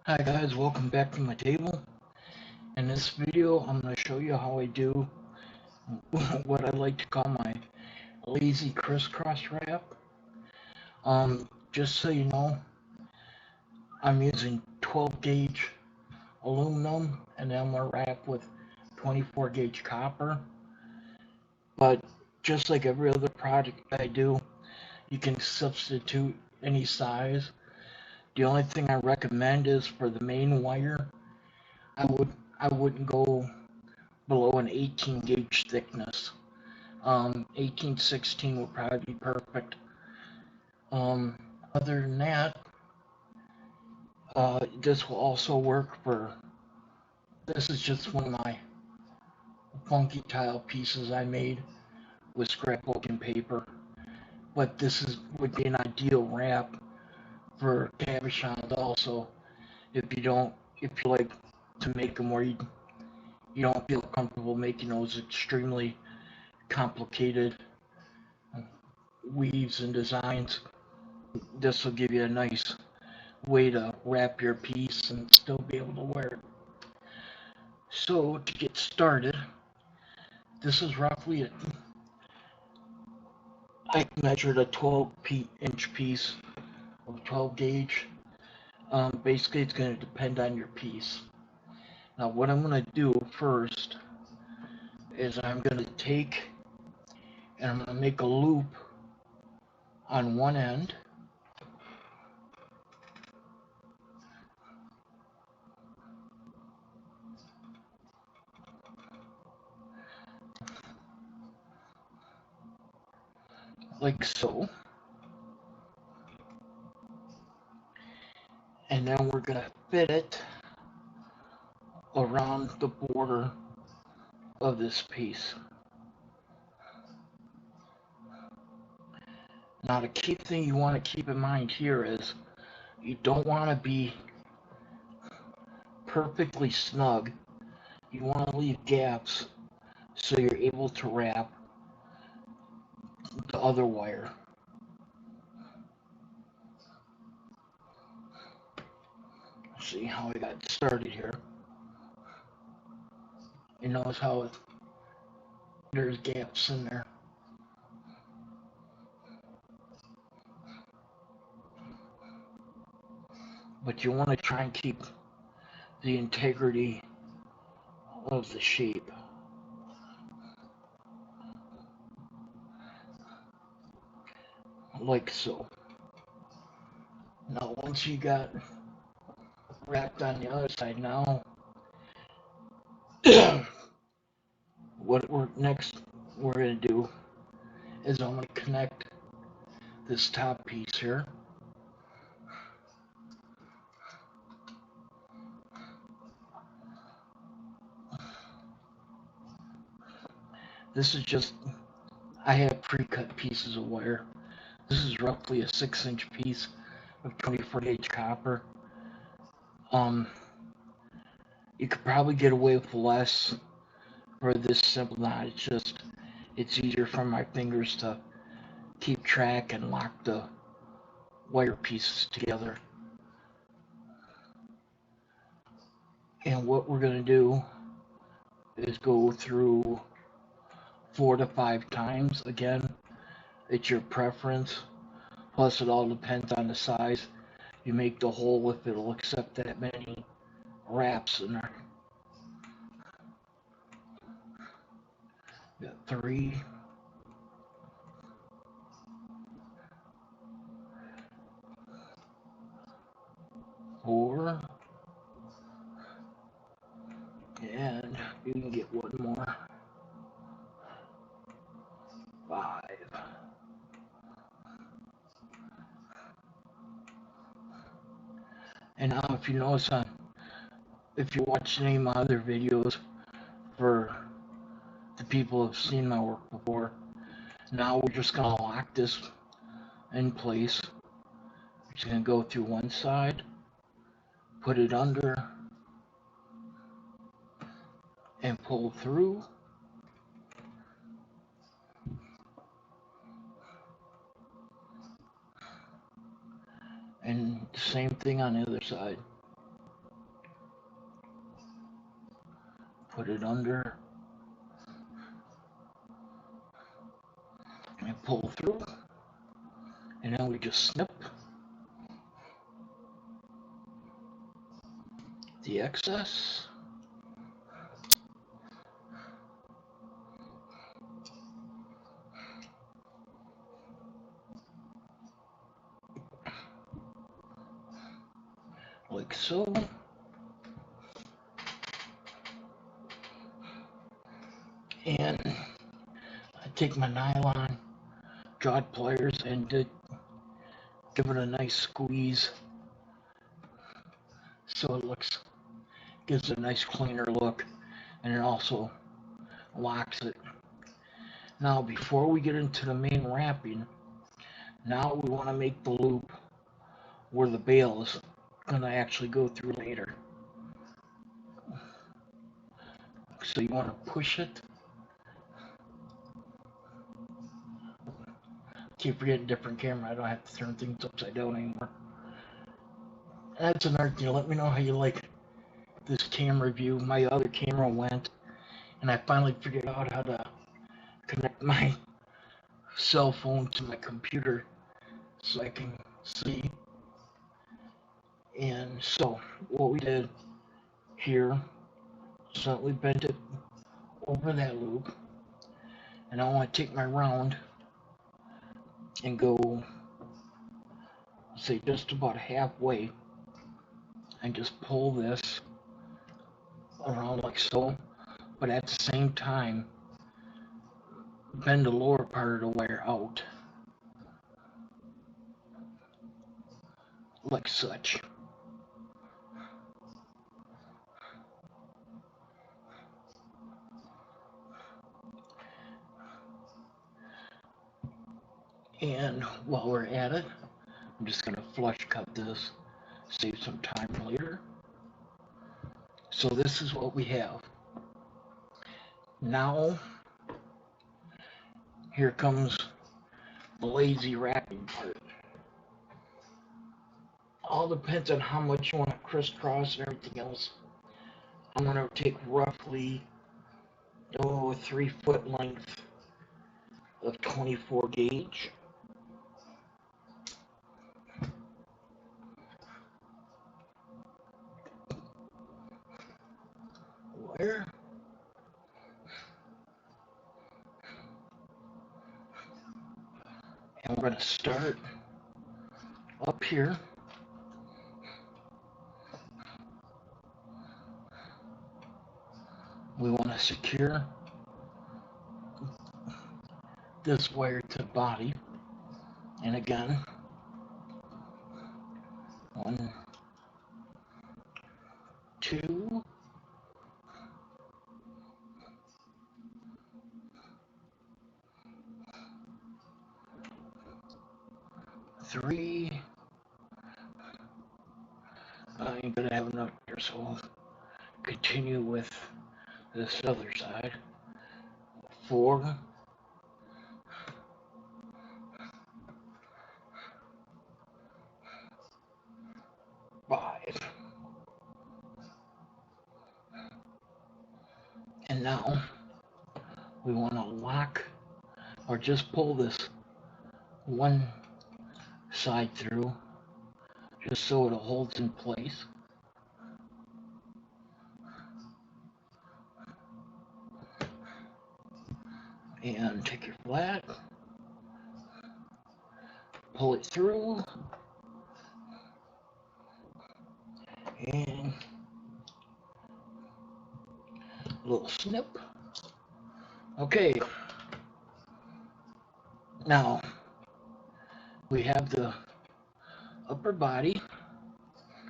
Hi guys, welcome back to my table. In this video, I'm going to show you how I do what I like to call my Lazy Kris cross wrap. Just so you know, I'm using 12 gauge aluminum and then I'm going to wrap with 24 gauge copper. But just like every other project I do, you can substitute any size. The only thing I recommend is for the main wire, I wouldn't go below an 18 gauge thickness. 1816 would probably be perfect. Other than that, this will also work for, this is just one of my funky tile pieces I made with scrapbook and paper. But would be an ideal wrap for cabochons also. If if you like to make them where you don't feel comfortable making those extremely complicated weaves and designs, this will give you a nice way to wrap your piece and still be able to wear it. So to get started, this is roughly I measured a 12-inch piece of 12 gauge. Basically, it's going to depend on your piece. Now, what I'm going to do first is I'm going to take and I'm going to make a loop on one end. Like so. And then we're going to fit it around the border of this piece. Now, the key thing you want to keep in mind here is you don't want to be perfectly snug. You want to leave gaps so you're able to wrap the other wire. See how I got started here. You notice how there's gaps in there. But you want to try and keep the integrity of the shape. Like so. Now once you got wrapped on the other side, now what we're going to do is I'm going to connect this top piece here. This is just, I have pre-cut pieces of wire. This is roughly a 6-inch piece of 24 gauge copper. You could probably get away with less for this simple knot. It's easier for my fingers to keep track and lock the wire pieces together. And what we're going to do is go through 4 to 5 times. Again, it's your preference. Plus, it all depends on the size you make the hole, if it'll accept that many wraps in there. Got 3. 4. And you can get one more. 5. And now if you notice if you watch any of my other videos, for the people who have seen my work before, now we're just going to lock this in place. We're just going to go through one side, put it under, and pull through. And the same thing on the other side. put it under, and pull through, and then we just snip the excess. Like so. And I take my nylon jawed pliers and give it a nice squeeze so it gives it a nice cleaner look, and it also locks it. Now before we get into the main wrapping, now we want to make the loop where the bail is going to actually go through later. So you want to push it. Keep forgetting different camera. I don't have to turn things upside down anymore. That's another thing. Let me know how you like this camera view. My other camera went, and I finally figured out how to connect my cell phone to my computer so I can see. And so what we did here is that we bent it over that loop, and I want to take my round and go, say, just about halfway, and just pull this around like so, but at the same time bend the lower part of the wire out like such. And while we're at it, I'm just going to flush cut this, save some time later. So this is what we have. Now, here comes the lazy wrapping part. All depends on how much you want to crisscross and everything else. I'm going to take roughly, 3-foot length of 24 gauge. Wire. And we're going to start up here. We want to secure this wire to the body. And again, 1, 2, 3. I ain't gonna have enough here, so I'll continue with this other side. 4, 5. And now we want to lock or just pull this one side through just so it holds in place. And take your flat, pull it through, and a little snip. Okay, now we have the upper body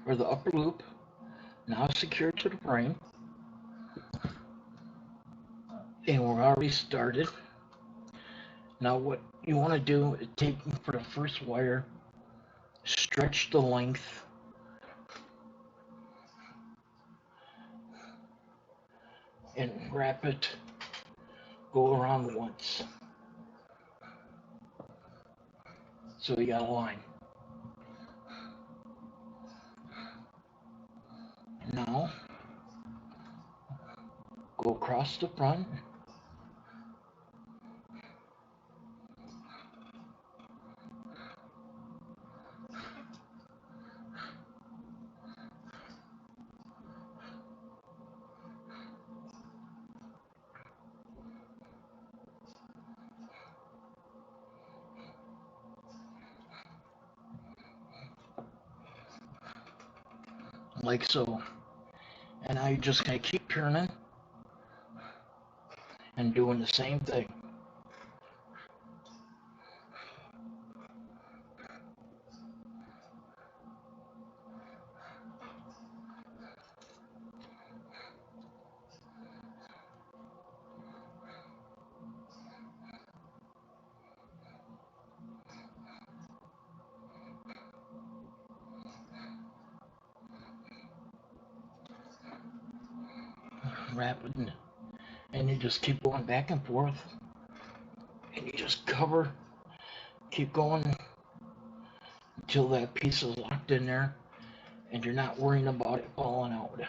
or the upper loop now secured to the frame, and we're already started. Now what you want to do is take for the first wire, stretch the length and wrap it, go around once. So you got a line. Now, go go across the front. Like so. And now you're just going to keep turning and doing the same thing. Rapid. And you just keep going back and forth. And you just cover. Keep going until that piece is locked in there. And you're not worrying about it falling out.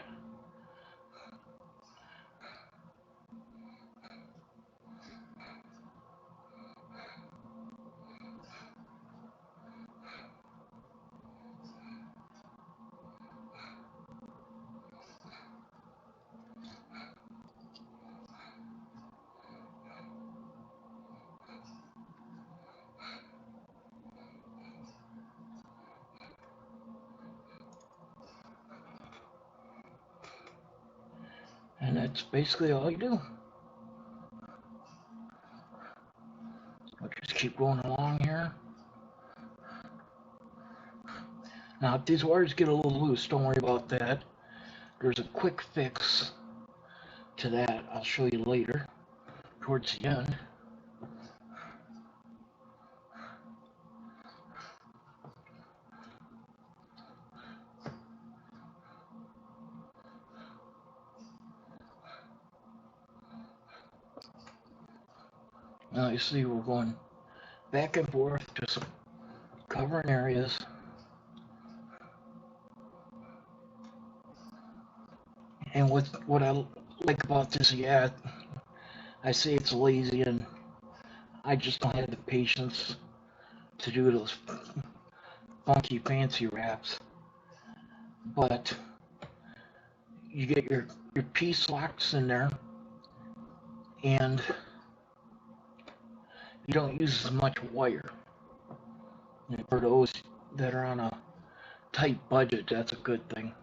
And that's basically all you do. I'll just keep going along here. Now, if these wires get a little loose, don't worry about that. There's a quick fix to that. I'll show you later, towards the end. Now you see we're going back and forth, just covering areas. And what I like about this, yeah, I say it's lazy, and I just don't have the patience to do those funky, fancy wraps. But you get your piece locks in there, and you don't use as much wire. And for those that are on a tight budget, that's a good thing.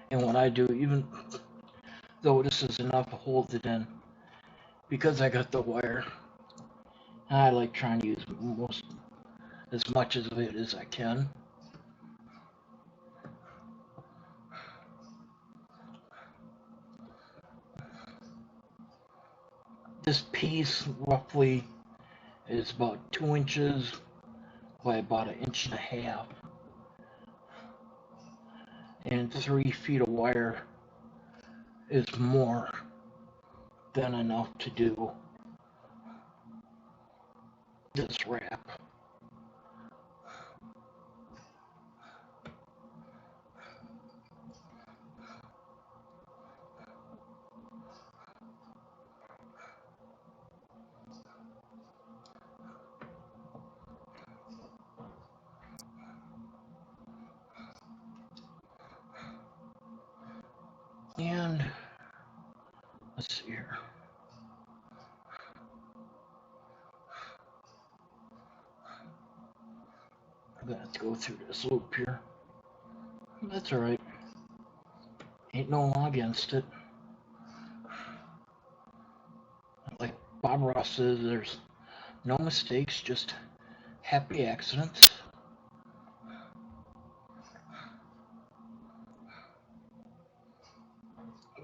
And what I do, even though this is enough to hold it in, because I got the wire, I like trying to use as much of it as I can. This piece roughly is about 2 inches by about 1.5 inches, and 3 feet of wire is more than enough to do this wrap. And let's see here. I'm gonna have to go through this loop here. That's alright. Ain't no law against it. Like Bob Ross says, there's no mistakes, just happy accidents.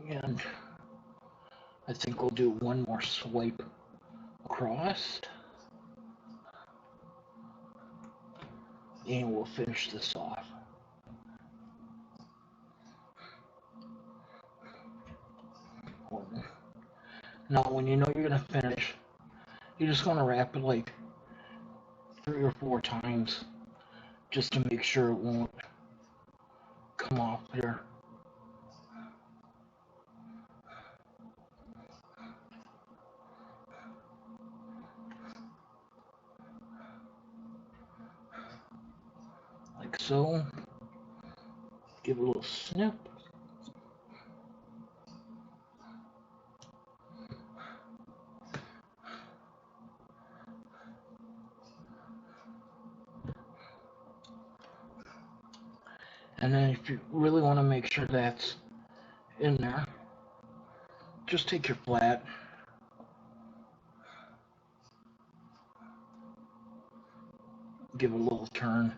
And I think we'll do one more swipe across, and we'll finish this off. Now, when you know you're gonna finish, you're just gonna wrap it like 3 or 4 times, just to make sure it won't come off there. Like so. Give it a little snip. And then if you really want to make sure that's in there, just take your flat, give it a little turn,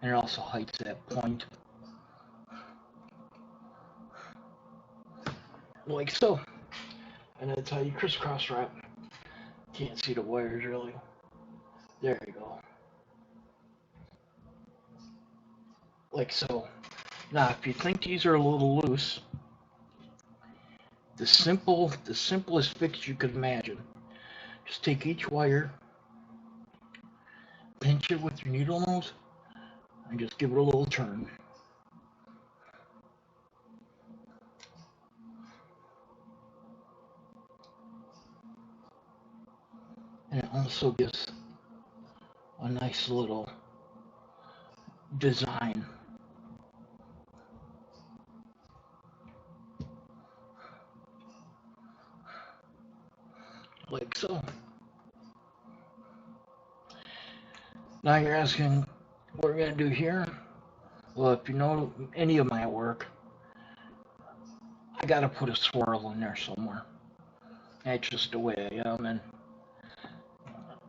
and it also hides that point. Like so. And that's how you crisscross wrap. Can't see the wires really. There you go. Like so. Now if you think these are a little loose, the simplest fix you could imagine. Just take each wire, pinch it with your needle nose, and just give it a little turn. And it also gives a nice little design. Like so. Now you're asking what we're going to do here? Well, if you know any of my work, I got to put a swirl in there somewhere. That's just the way I am and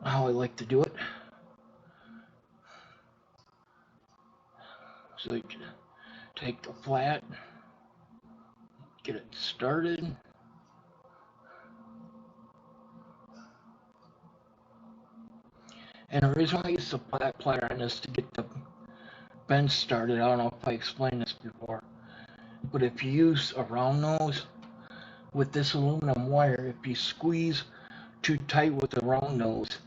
how I like to do it. So you take the flat, get it started. And the reason why I use the flat plier on this to get the bend started, I don't know if I explained this before, but if you use a round nose with this aluminum wire, if you squeeze too tight with the round nose,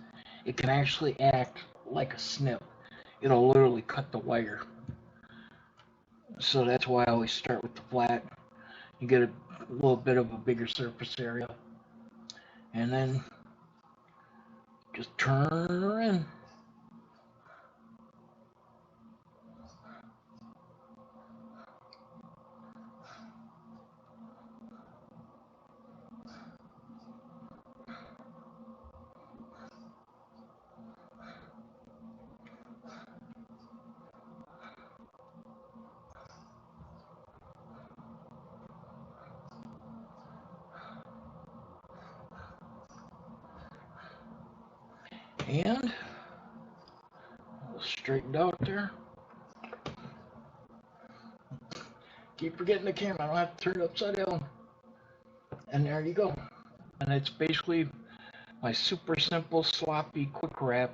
it can actually act like a snip. It'll literally cut the wire. So that's why I always start with the flat. You get a little bit of a bigger surface area. And then just turn her in. And straightened out there. Keep forgetting the camera. I don't have to turn it upside down. And there you go. And it's basically my super simple, sloppy, quick wrap.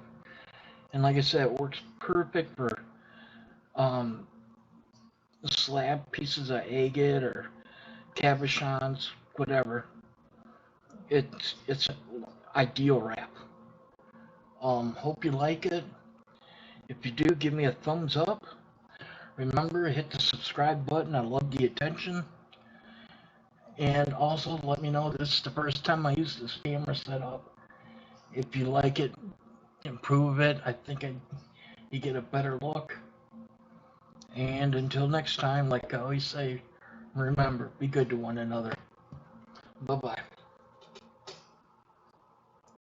And like I said, it works perfect for slab pieces of agate or cabochons, whatever. It's an ideal wrap. Hope you like it. If you do, give me a thumbs up. Remember, hit the subscribe button. I love the attention. And also let me know this is the first time I use this camera setup. If you like it, improve it. I think you get a better look. And until next time, like I always say, remember, be good to one another. Bye-bye.